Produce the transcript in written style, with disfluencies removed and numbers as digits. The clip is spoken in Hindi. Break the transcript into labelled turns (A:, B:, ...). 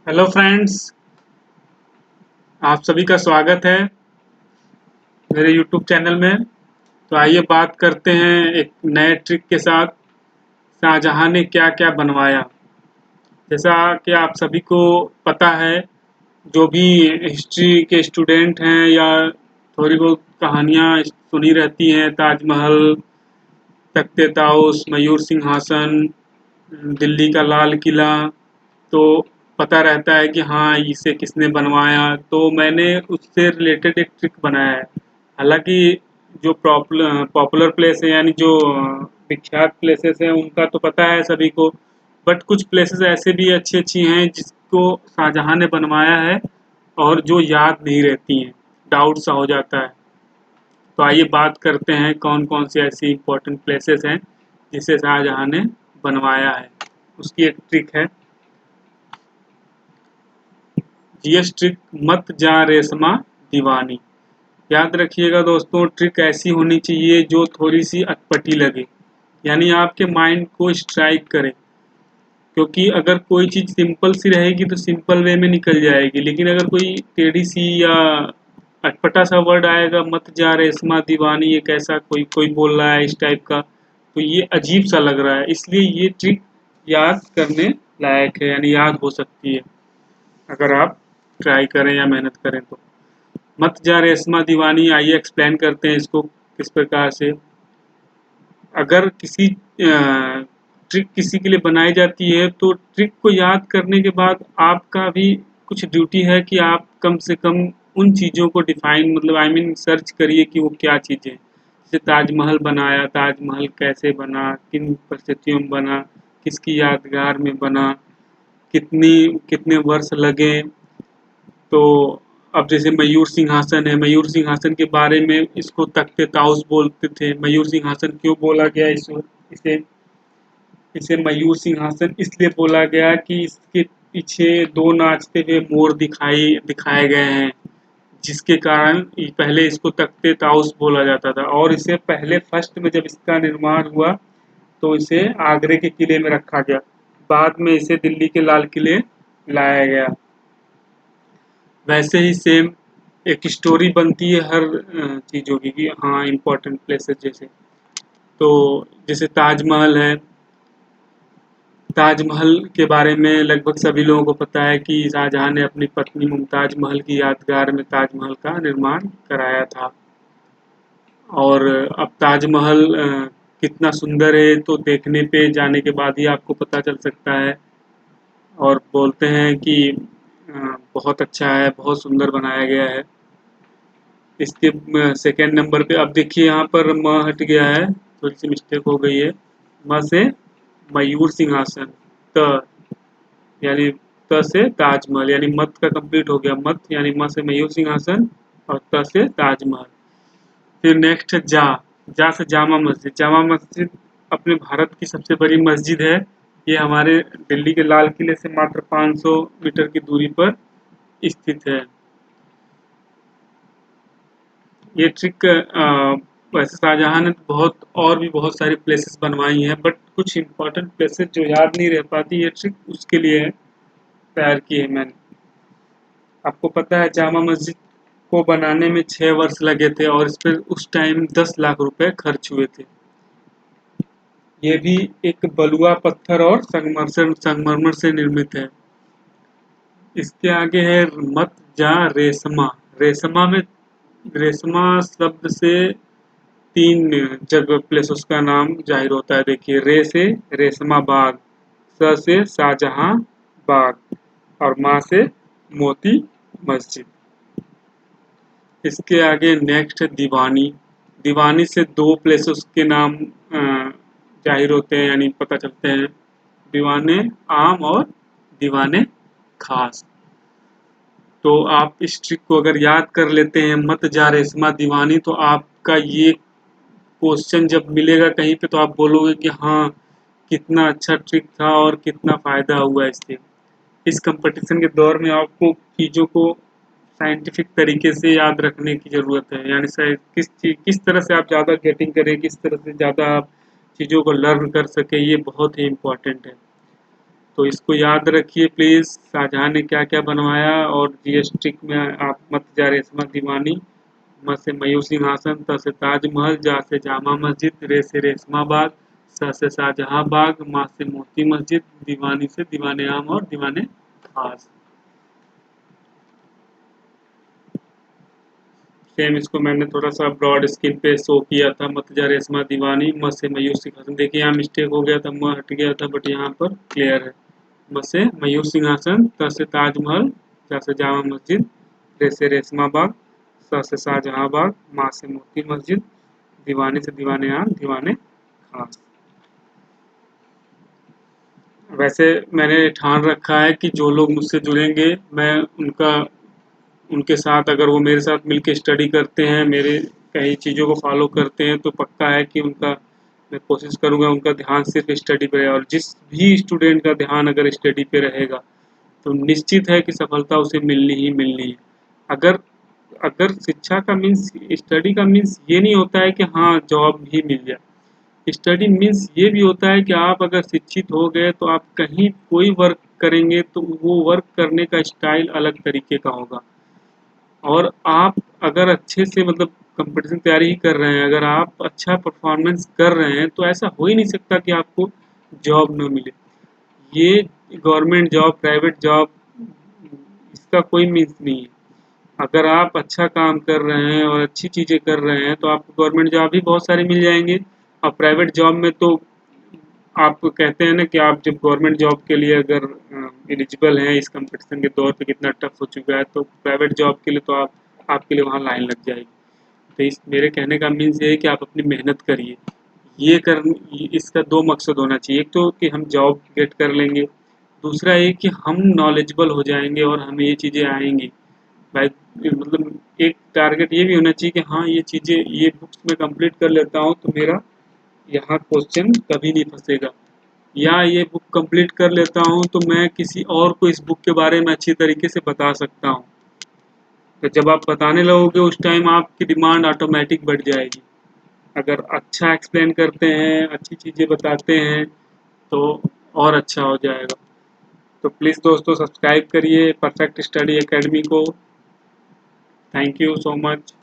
A: हेलो फ्रेंड्स, आप सभी का स्वागत है मेरे यूट्यूब चैनल में। तो आइए बात करते हैं एक नए ट्रिक के साथ। शाहजहां ने क्या क्या बनवाया। जैसा कि आप सभी को पता है, जो भी हिस्ट्री के स्टूडेंट हैं या थोड़ी बहुत कहानियाँ सुनी रहती हैं, ताजमहल, तख्ते ताउस, मयूर सिंहासन, दिल्ली का लाल किला, तो पता रहता है कि हाँ, इसे किसने बनवाया। तो मैंने उससे रिलेटेड एक ट्रिक बनाया है। हालांकि जो पॉपुलर प्लेस है, यानी जो विख्यात प्लेसेस हैं, उनका तो पता है सभी को। बट कुछ प्लेसेस ऐसे भी अच्छी अच्छी हैं जिसको शाहजहां ने बनवाया है और जो याद नहीं रहती हैं, डाउट सा हो जाता है। तो आइए बात करते हैं कौन कौन सी ऐसी इंपॉर्टेंट प्लेसेस हैं जिसे शाहजहां ने बनवाया है। उसकी एक ट्रिक है, जीएस ट्रिक, मत जा रेशमा दीवानी। याद रखिएगा दोस्तों, ट्रिक ऐसी होनी चाहिए जो थोड़ी सी अटपटी लगे, यानी आपके माइंड को स्ट्राइक करे। क्योंकि अगर कोई चीज़ सिंपल सी रहेगी तो सिंपल वे में निकल जाएगी, लेकिन अगर कोई टेढ़ी सी या अटपटा सा वर्ड आएगा, मत जा रेशमा दीवानी, ये कैसा कोई कोई बोल रहा है इस टाइप का, तो ये अजीब सा लग रहा है। इसलिए ये ट्रिक याद करने लायक है, यानी याद हो सकती है अगर आप ट्राई करें या मेहनत करें तो। मत जा रेशमा दीवानी, आइए एक्सप्लेन करते हैं इसको किस प्रकार से। अगर किसी ट्रिक किसी के लिए बनाई जाती है तो ट्रिक को याद करने के बाद आपका भी कुछ ड्यूटी है कि आप कम से कम उन चीज़ों को डिफाइन, मतलब आई मीन सर्च करिए कि वो क्या चीज़ें हैं। जैसे ताजमहल बनाया, ताजमहल कैसे बना, किन परिस्थितियों में बना, किसकी यादगार में बना, कितनी कितने वर्ष लगे। तो अब जैसे मयूर सिंहासन है, मयूर सिंहासन के बारे में इसको तख्ते ताउस बोलते थे। मयूर सिंहासन क्यों बोला गया इसे इसे मयूर सिंहासन इसलिए बोला गया कि इसके पीछे दो नाचते हुए मोर दिखाए गए हैं, जिसके कारण पहले इसको तख्ते ताउस बोला जाता था। और इसे पहले फर्स्ट में जब इसका निर्माण हुआ तो इसे आगरे के किले में रखा गया, बाद में इसे दिल्ली के लाल किले लाया गया। वैसे ही सेम एक स्टोरी बनती है हर चीज़ों की कि हाँ, इम्पोर्टेंट प्लेसेस जैसे, तो जैसे ताजमहल है। ताजमहल के बारे में लगभग सभी लोगों को पता है कि शाहजहां ने अपनी पत्नी मुमताज महल की यादगार में ताजमहल का निर्माण कराया था। और अब ताजमहल कितना सुंदर है तो देखने पे जाने के बाद ही आपको पता चल सकता है। और बोलते हैं कि बहुत अच्छा है, बहुत सुंदर बनाया गया है। इसके सेकंड नंबर पे अब देखिए यहाँ पर म हट गया है, थोड़ी सी मिस्टेक हो गई है। म से मयूर सिंहासन, त यानी त से ताजमहल, यानी मत का कंप्लीट हो गया। मत यानी म से मयूर सिंहासन और त से ताजमहल। फिर नेक्स्ट है जा। जा से जामा मस्जिद। जामा मस्जिद अपने भारत की सबसे बड़ी मस्जिद है। ये हमारे दिल्ली के लाल किले से मात्र 500 मीटर की दूरी पर स्थित है। ये ट्रिक वैसे शाहजहां ने बहुत और भी बहुत सारी प्लेसेस बनवाई हैं, बट कुछ इंपॉर्टेंट प्लेसेस जो याद नहीं रह पाती, ये ट्रिक उसके लिए है, तैयार की है मैंने। आपको पता है जामा मस्जिद को बनाने में 6 वर्ष लगे थे और इस पर उस टाइम 10 लाख रुपए खर्च हुए थे। ये भी एक बलुआ पत्थर और संगमरमर से निर्मित है। इसके आगे है मत जा रेशमा। रेशमा में, रेशमा शब्द से 3 जगह प्लेसेस का नाम जाहिर होता है। देखिए, रे से रेशमा बाग, स से शाहजहां बाग और माँ से मोती मस्जिद। इसके आगे नेक्स्ट है दीवानी। दीवानी से 2 प्लेसेस के नाम जाहिर होते हैं, यानी पता चलते हैं, दीवाने आम और दीवाने खास। तो आप इस ट्रिक को अगर याद कर लेते हैं, मत जा रेशमा दीवानी, तो आपका ये क्वेश्चन जब मिलेगा कहीं पे तो आप बोलोगे कि हाँ, कितना अच्छा ट्रिक था और कितना फ़ायदा हुआ इससे। इस कंपटीशन के दौर में आपको चीज़ों को साइंटिफिक तरीके से याद रखने की ज़रूरत है, यानी शायद किस तरह से आप ज़्यादा गेटिंग करें, किस तरह से ज़्यादा आप चीज़ों को लर्न कर सकें, ये बहुत ही इम्पोर्टेंट है। तो इसको याद रखिए प्लीज़। शाहजहाँ ने क्या क्या बनवाया, और जीएस ट्रिक में आप मत जा रेशमा दीवानी, म से मयूर सिंहासन, त से ताजमहल, जा से जामा मस्जिद, रे से रेशमा बाग, स से शाहजहाँ बाग, मा से मोती मस्जिद, दीवानी से दीवाने आम और दीवाने खास। सेम इसको मैंने थोड़ा सा ब्रॉड स्क्रीन पे शो किया था, मत जा रेशमा दीवानी, म से मयूर सिंहासन। देखिए यहाँ मिस्टेक हो गया था, म हट गया था, बट यहाँ पर क्लियर है। म से मयूर सिंहासन, त से ताजमहल, जा से जामा मस्जिद, रे से रेशमा बाग, स से शाहजहाँ बाग, मा से मोती मस्जिद, दीवानी से दीवाने आम दीवाने खास। वैसे मैंने ठान रखा है कि जो लोग मुझसे जुड़ेंगे, मैं उनका उनके साथ, अगर वो मेरे साथ मिलके स्टडी करते हैं, मेरे कई चीज़ों को फॉलो करते हैं, तो पक्का है कि उनका, मैं कोशिश करूँगा उनका ध्यान सिर्फ स्टडी पे रहे। और जिस भी स्टूडेंट का ध्यान अगर स्टडी पे रहेगा, तो निश्चित है कि सफलता उसे मिलनी ही मिलनी है। अगर अगर शिक्षा का मीन्स, स्टडी का मीन्स ये नहीं होता है कि हाँ जॉब ही मिल जाए। स्टडी मीन्स ये भी होता है कि आप अगर शिक्षित हो गए, तो आप कहीं कोई वर्क करेंगे तो वो वर्क करने का स्टाइल अलग तरीके का होगा। और आप अगर अच्छे से, मतलब कंपटीशन तैयारी ही कर रहे हैं, अगर आप अच्छा परफॉर्मेंस कर रहे हैं, तो ऐसा हो ही नहीं सकता कि आपको जॉब ना मिले। ये गवर्नमेंट जॉब, प्राइवेट जॉब, इसका कोई मीन्स नहीं है। अगर आप अच्छा काम कर रहे हैं और अच्छी चीज़ें कर रहे हैं, तो आपको गवर्नमेंट जॉब भी बहुत सारे मिल जाएंगे। और प्राइवेट जॉब में तो आप कहते हैं ना कि आप जब गवर्नमेंट जॉब के लिए अगर एलिजिबल हैं, इस कंपटीशन के दौर पे कितना टफ हो चुका है, तो प्राइवेट जॉब के लिए तो आपके लिए वहाँ लाइन लग जाएगी। तो इस मेरे कहने का मीन्स ये है कि आप अपनी मेहनत करिए। इसका दो मकसद होना चाहिए। एक तो कि हम जॉब गेट कर लेंगे, दूसरा ये कि हम नॉलेजेबल हो जाएंगे और हमें ये चीज़ें आएंगी। लाइक, मतलब एक टारगेट ये भी होना चाहिए कि हाँ ये चीज़ें, ये बुक्स मैं कंप्लीट कर लेता हूँ, तो मेरा यहाँ क्वेश्चन कभी नहीं फंसेगा। या ये बुक कंप्लीट कर लेता हूँ, तो मैं किसी और को इस बुक के बारे में अच्छी तरीके से बता सकता हूँ। तो जब आप बताने लगोगे, उस टाइम आपकी डिमांड ऑटोमेटिक बढ़ जाएगी। अगर अच्छा एक्सप्लेन करते हैं, अच्छी चीज़ें बताते हैं, तो और अच्छा हो जाएगा। तो प्लीज़ दोस्तों, सब्सक्राइब करिए परफेक्ट स्टडी एकेडमी को। Thank you so much.